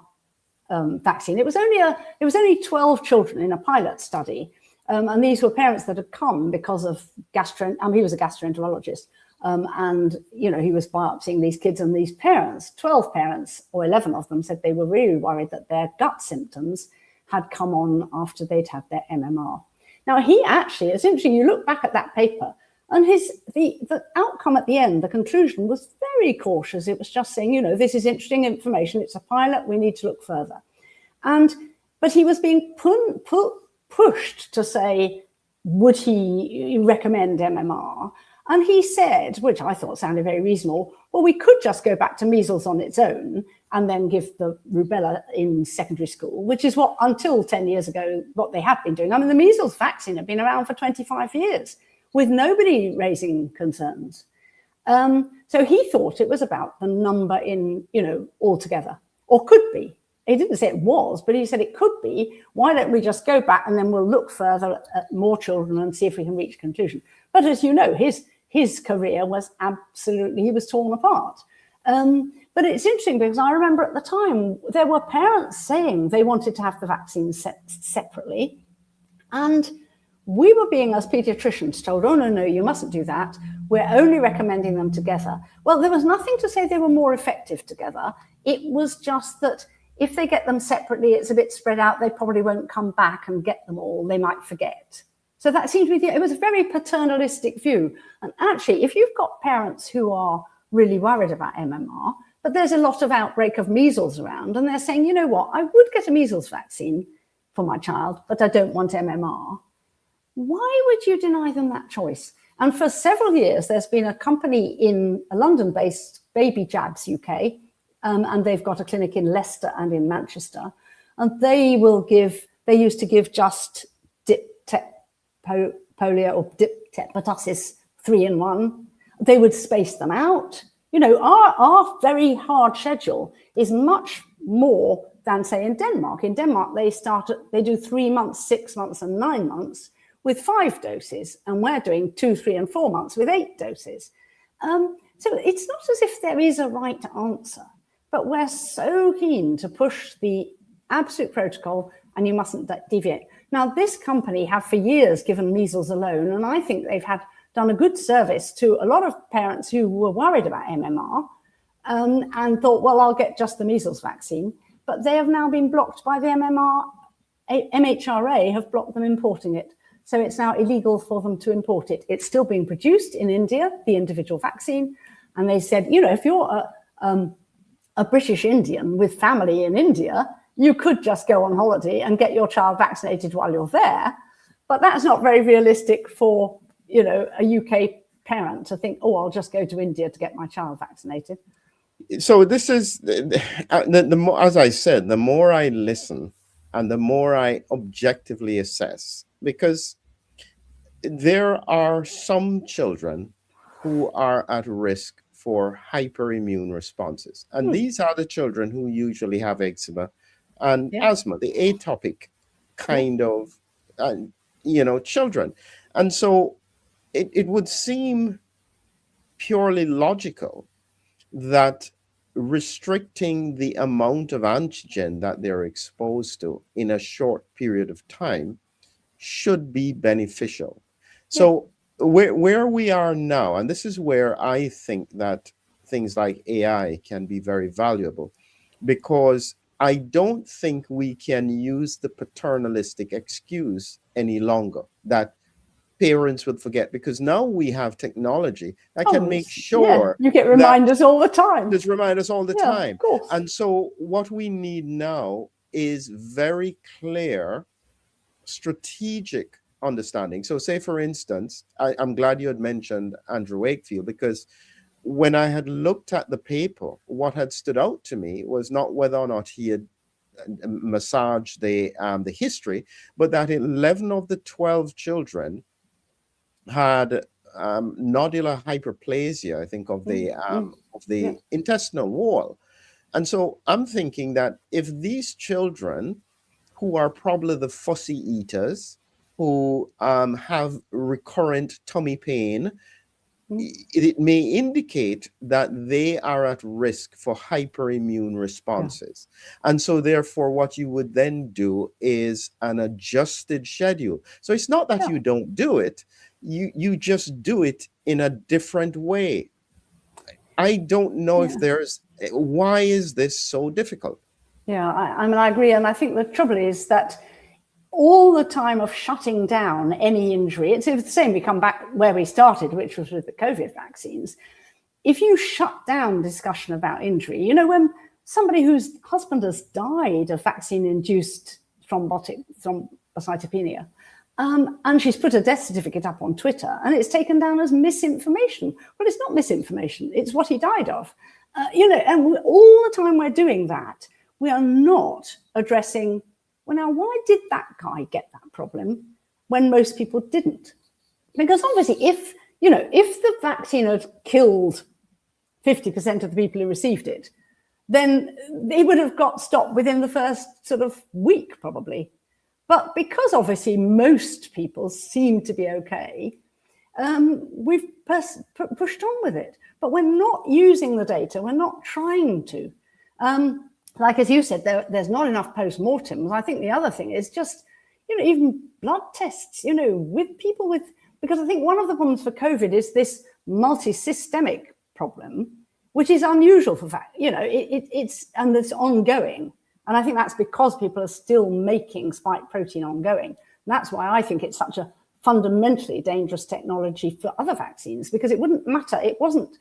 vaccine, it was only 12 children in a pilot study. And these were parents that had come because of he was a gastroenterologist. And, he was biopsying these kids, and these parents, 12 parents or 11 of them, said they were really worried that their gut symptoms had come on after they'd had their MMR. Now, he actually, it's interesting, you look back at that paper, and the outcome at the end, the conclusion was very cautious. It was just saying, this is interesting information. It's a pilot. We need to look further. But he was being pushed to say, would he recommend MMR? And he said, which I thought sounded very reasonable, well, we could just go back to measles on its own and then give the rubella in secondary school, which is what, until 10 years ago, what they had been doing. I mean, the measles vaccine had been around for 25 years with nobody raising concerns. So he thought it was about the number in, altogether, or could be. He didn't say it was, but he said it could be. Why don't we just go back and then we'll look further at more children and see if we can reach a conclusion. But as you know, his career was absolutely, he was torn apart. But it's interesting because I remember at the time, there were parents saying they wanted to have the vaccines separately. And we were being, as pediatricians, told, oh, no, you mustn't do that. We're only recommending them together. Well, there was nothing to say they were more effective together. It was just that if they get them separately, it's a bit spread out. They probably won't come back and get them all. They might forget. So that seems to be, it was a very paternalistic view. And actually, if you've got parents who are really worried about MMR, but there's a lot of outbreak of measles around, and they're saying, you know what, I would get a measles vaccine for my child, but I don't want MMR. Why would you deny them that choice? And for several years, there's been a company in a London-based, Baby Jabs UK, and they've got a clinic in Leicester and in Manchester, and they used to give just polio or diptep pertussis 3-in-1. They would space them out. You know, our very hard schedule is much more than, say, in Denmark. In Denmark, they do 3 months, 6 months, and 9 months with 5 doses, and we're doing 2, 3, and 4 months with 8 doses. So it's not as if there is a right answer, but we're so keen to push the absolute protocol, and you mustn't deviate. Now, this company have for years given measles alone, and I think they've done a good service to a lot of parents who were worried about MMR and thought, well, I'll get just the measles vaccine. But they have now been blocked by the MHRA have blocked them importing it. So it's now illegal for them to import it. It's still being produced in India, the individual vaccine. And they said, you know, if you're a British Indian with family in India, you could just go on holiday and get your child vaccinated while you're there. But that's not very realistic for, you know, a UK parent to think, oh, I'll just go to India to get my child vaccinated. So this is, the more, as I said, the more I listen and the more I objectively assess, because there are some children who are at risk for hyperimmune responses. And these are the children who usually have eczema and asthma, the atopic kind of, you know, children. And so it would seem purely logical that restricting the amount of antigen that they're exposed to in a short period of time should be beneficial. So where we are now, and this is where I think that things like AI can be very valuable, because I don't think we can use the paternalistic excuse any longer that parents would forget, because now we have technology that can make sure you get reminders all the time. Just remind us all the time. Of course. And so what we need now is very clear strategic understanding. So say, for instance, I'm glad you had mentioned Andrew Wakefield, because when I had looked at the paper, what had stood out to me was not whether or not he had massaged the history, but that 11 of the 12 children had nodular hyperplasia, I think, of the intestinal wall. And so I'm thinking that if these children, who are probably the fussy eaters, who have recurrent tummy pain, it may indicate that they are at risk for hyperimmune responses. And so therefore what you would then do is an adjusted schedule. So it's not that you don't do it, you just do it in a different way. I don't know if why is this so difficult? I mean, I agree. And I think the trouble is that all the time of shutting down any injury, it's the same, we come back where we started, which was with the COVID vaccines. If you shut down discussion about injury, you know, when somebody whose husband has died of vaccine-induced thrombocytopenia, and she's put a death certificate up on Twitter, and it's taken down as misinformation. Well, it's not misinformation, it's what he died of. You know, and all the time we're doing that, we are not addressing, well, now, why did that guy get that problem when most people didn't? Because obviously, if the vaccine had killed 50% of the people who received it, then they would have got stopped within the first sort of week, probably. But because obviously most people seem to be okay, we've pushed on with it. But we're not using the data. We're not trying to. Like, as you said, there's not enough post-mortems. I think the other thing is just, you know, even blood tests, you know, with people with, because I think one of the problems for COVID is this multi-systemic problem, which is unusual for you know, it's ongoing. And I think that's because people are still making spike protein ongoing. And that's why I think it's such a fundamentally dangerous technology for other vaccines, because it wouldn't matter. It wasn't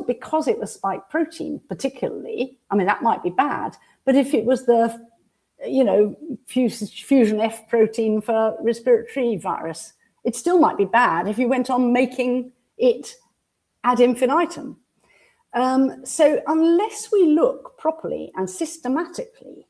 because it was spike protein particularly. I mean, that might be bad, but if it was the, fusion F protein for respiratory virus, it still might be bad if you went on making it ad infinitum. So unless we look properly and systematically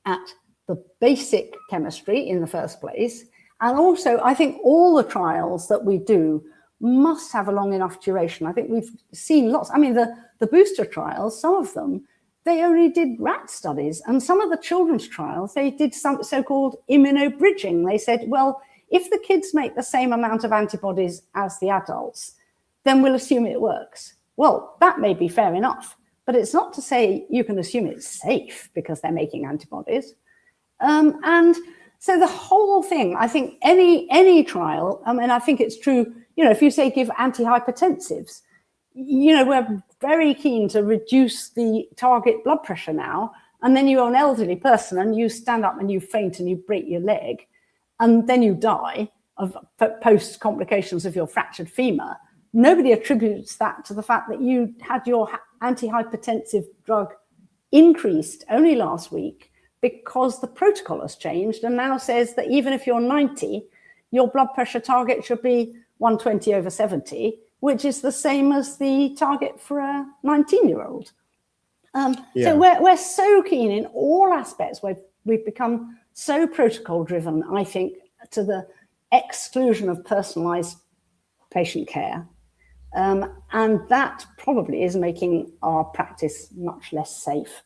at the basic chemistry in the first place, and also I think all the trials that we do must have a long enough duration. I think we've seen lots. I mean, the booster trials, some of them, they only did rat studies, and some of the children's trials, they did some so-called immunobridging. They said, well, if the kids make the same amount of antibodies as the adults, then we'll assume it works. Well, that may be fair enough, but it's not to say you can assume it's safe because they're making antibodies. And so the whole thing, I think any trial, I think it's true, if you say give antihypertensives, we're very keen to reduce the target blood pressure now, and then you're an elderly person and you stand up and you faint and you break your leg, and then you die of post complications of your fractured femur. Nobody attributes that to the fact that you had your antihypertensive drug increased only last week because the protocol has changed and now says that even if you're 90, your blood pressure target should be 120/70, which is the same as the target for a 19-year-old. So we're so keen in all aspects. We've become so protocol driven, I think, to the exclusion of personalized patient care. And that probably is making our practice much less safe.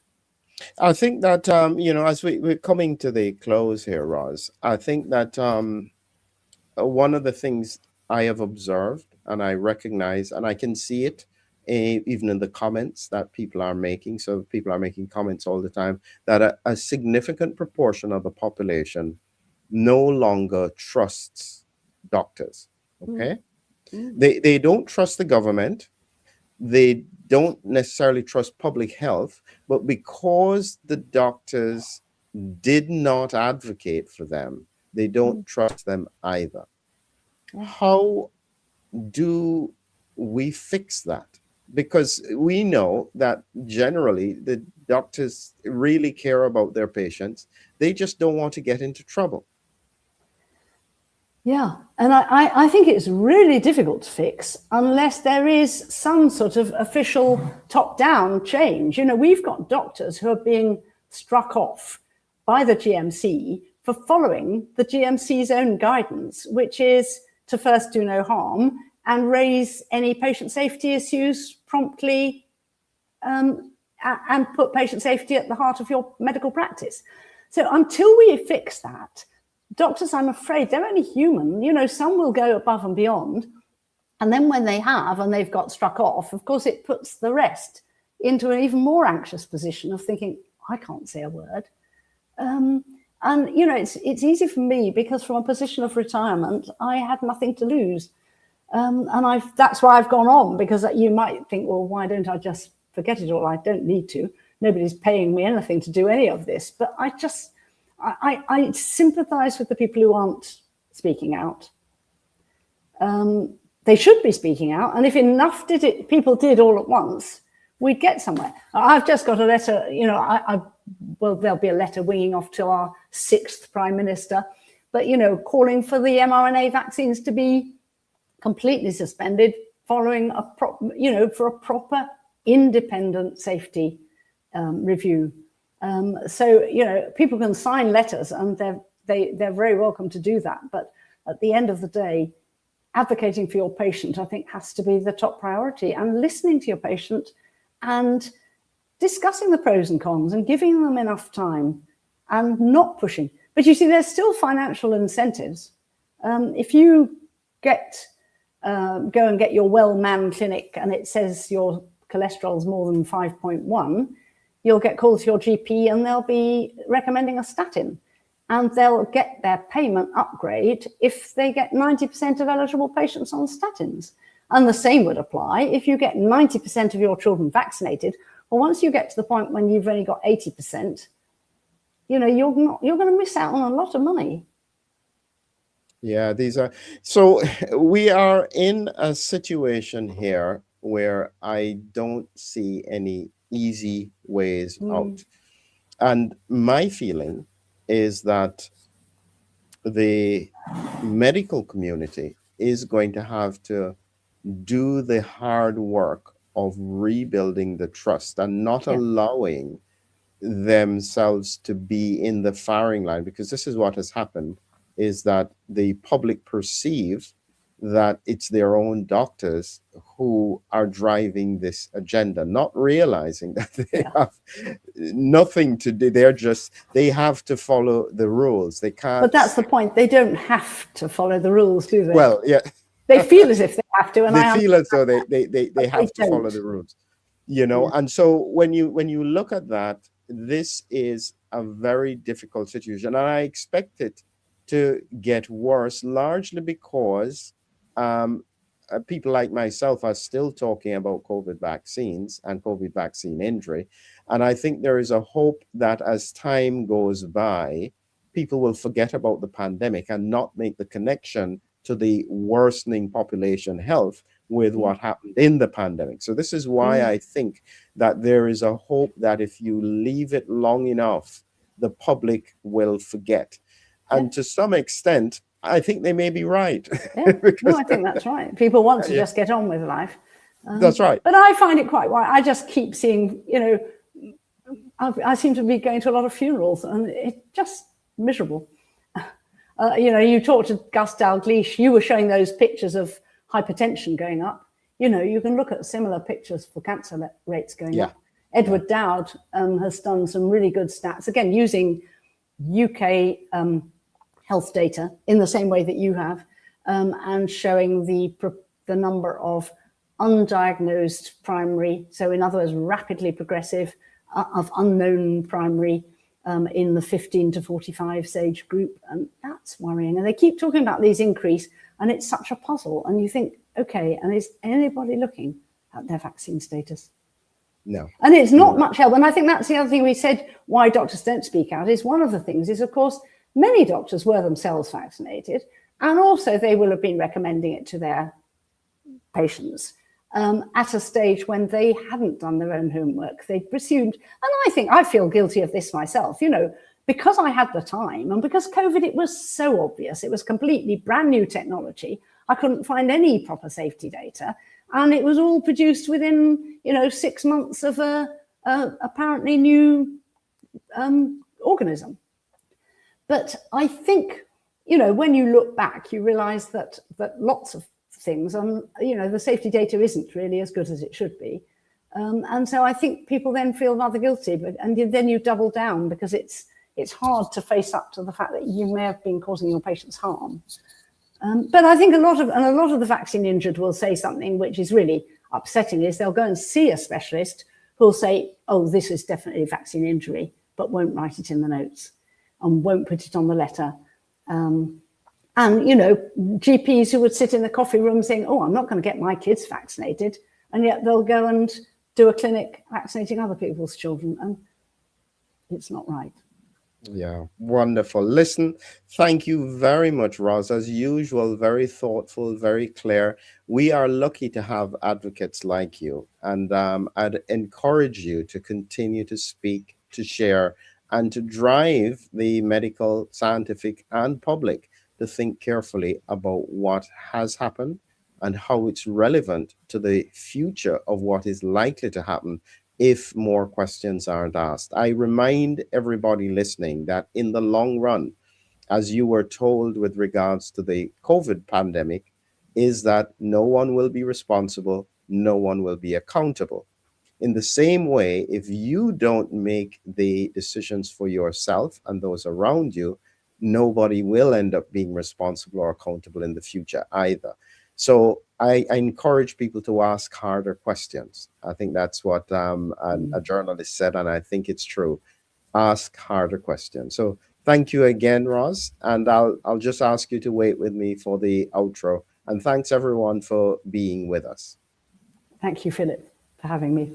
I think that, as we're coming to the close here, Ros, I think that one of the things I have observed and I recognize, and I can see it even in the comments that people are making. So people are making comments all the time that a significant proportion of the population no longer trusts doctors. Okay. They don't trust the government. They don't necessarily trust public health, but because the doctors did not advocate for them, they don't trust them either. How do we fix that? Because we know that generally the doctors really care about their patients. They just don't want to get into trouble. Yeah, and I think it's really difficult to fix unless there is some sort of official top-down change. We've got doctors who are being struck off by the GMC for following the GMC's own guidance, which is to first do no harm and raise any patient safety issues promptly and put patient safety at the heart of your medical practice. So until we fix that, doctors, I'm afraid, they're only human. Some will go above and beyond. And then when they have and they've got struck off, of course, it puts the rest into an even more anxious position of thinking, I can't say a word. It's easy for me because from a position of retirement, I had nothing to lose. And that's why I've gone on, because you might think, well, why don't I just forget it all? I don't need to. Nobody's paying me anything to do any of this. But I sympathize with the people who aren't speaking out. They should be speaking out. And if enough people did all at once, we'd get somewhere. I've just got a letter, there'll be a letter winging off to our 6th Prime Minister, but, calling for the mRNA vaccines to be completely suspended following for a proper independent safety review. So, people can sign letters and they're very welcome to do that. But at the end of the day, advocating for your patient, I think, has to be the top priority, and listening to your patient and discussing the pros and cons and giving them enough time and not pushing. But you see, there's still financial incentives. If you go and get your well-manned clinic and it says your cholesterol's more than 5.1, you'll get called to your GP and they'll be recommending a statin. And they'll get their payment upgrade if they get 90% of eligible patients on statins. And the same would apply if you get 90% of your children vaccinated. Well, once you get to the point when you've only got 80%, you're going to miss out on a lot of money. Yeah, these are so we are in a situation here where I don't see any easy ways out. And my feeling is that the medical community is going to have to do the hard work of rebuilding the trust and not Yeah. allowing themselves to be in the firing line, because this is what has happened, is that the public perceive that it's their own doctors who are driving this agenda, not realizing that they Yeah. have nothing to do. They have to follow the rules. They But can't. that's the point. They don't have to follow the rules, do they? Well, yeah. They feel as if they have to, and They I feel as though understand that, they but they have to follow don't. the rules, you know. Yeah. And so when you look at that, this is a very difficult situation, and I expect it to get worse, largely because um, people like myself are still talking about COVID vaccines and COVID vaccine injury. And I think there is a hope that as time goes by, people will forget about the pandemic and not make the connection to the worsening population health with Yeah. what happened in the pandemic. So this is why I think that there is a hope that if you leave it long enough, the public will forget. Yeah. And to some extent, I think they may be right. Yeah. No, Because I think that's right. People want to yeah, just get on with life. that's right. But I find it quite right. I just keep seeing, I seem to be going to a lot of funerals, and it's just miserable. You talked to Gus Dalgleish, you were showing those pictures of hypertension going up. You can look at similar pictures for cancer rates going Yeah. up. Edward Dowd has done some really good stats, again, using UK health data in the same way that you have, and showing the number of undiagnosed primary, so in other words, rapidly progressive, of unknown primary, in the 15 to 45 age group. And that's worrying. And they keep talking about these increase, and it's such a puzzle. And you think, okay, and is anybody looking at their vaccine status? No. And it's not much help. And I think that's the other thing we said, why doctors don't speak out, is one of the things is, of course, many doctors were themselves vaccinated, and also they will have been recommending it to their patients at a stage when they hadn't done their own homework. They presumed, and I think I feel guilty of this myself, because I had the time and because COVID, it was so obvious. It was completely brand new technology. I couldn't find any proper safety data. And it was all produced within, 6 months of a apparently new organism. But I think, when you look back, you realize that lots of things, and the safety data isn't really as good as it should be, and so I think people then feel rather guilty, and then you double down, because it's hard to face up to the fact that you may have been causing your patients harm. But I think a lot of the vaccine injured will say something which is really upsetting, is they'll go and see a specialist who'll say, oh, this is definitely vaccine injury, but won't write it in the notes and won't put it on the letter. And, GPs who would sit in the coffee room saying, oh, I'm not going to get my kids vaccinated. And yet they'll go and do a clinic vaccinating other people's children. And it's not right. Yeah, wonderful. Listen, thank you very much, Ros. As usual, very thoughtful, very clear. We are lucky to have advocates like you. And I'd encourage you to continue to speak, to share, and to drive the medical, scientific, and public to think carefully about what has happened and how it's relevant to the future of what is likely to happen if more questions aren't asked. I remind everybody listening that in the long run, as you were told with regards to the COVID pandemic, is that no one will be responsible, no one will be accountable. In the same way, if you don't make the decisions for yourself and those around you, nobody will end up being responsible or accountable in the future either. So I encourage people to ask harder questions. I think that's what a journalist said, and I think it's true. Ask harder questions. So thank you again, Ross, and I'll just ask you to wait with me for the outro. And thanks everyone for being with us. Thank you, Philip, for having me.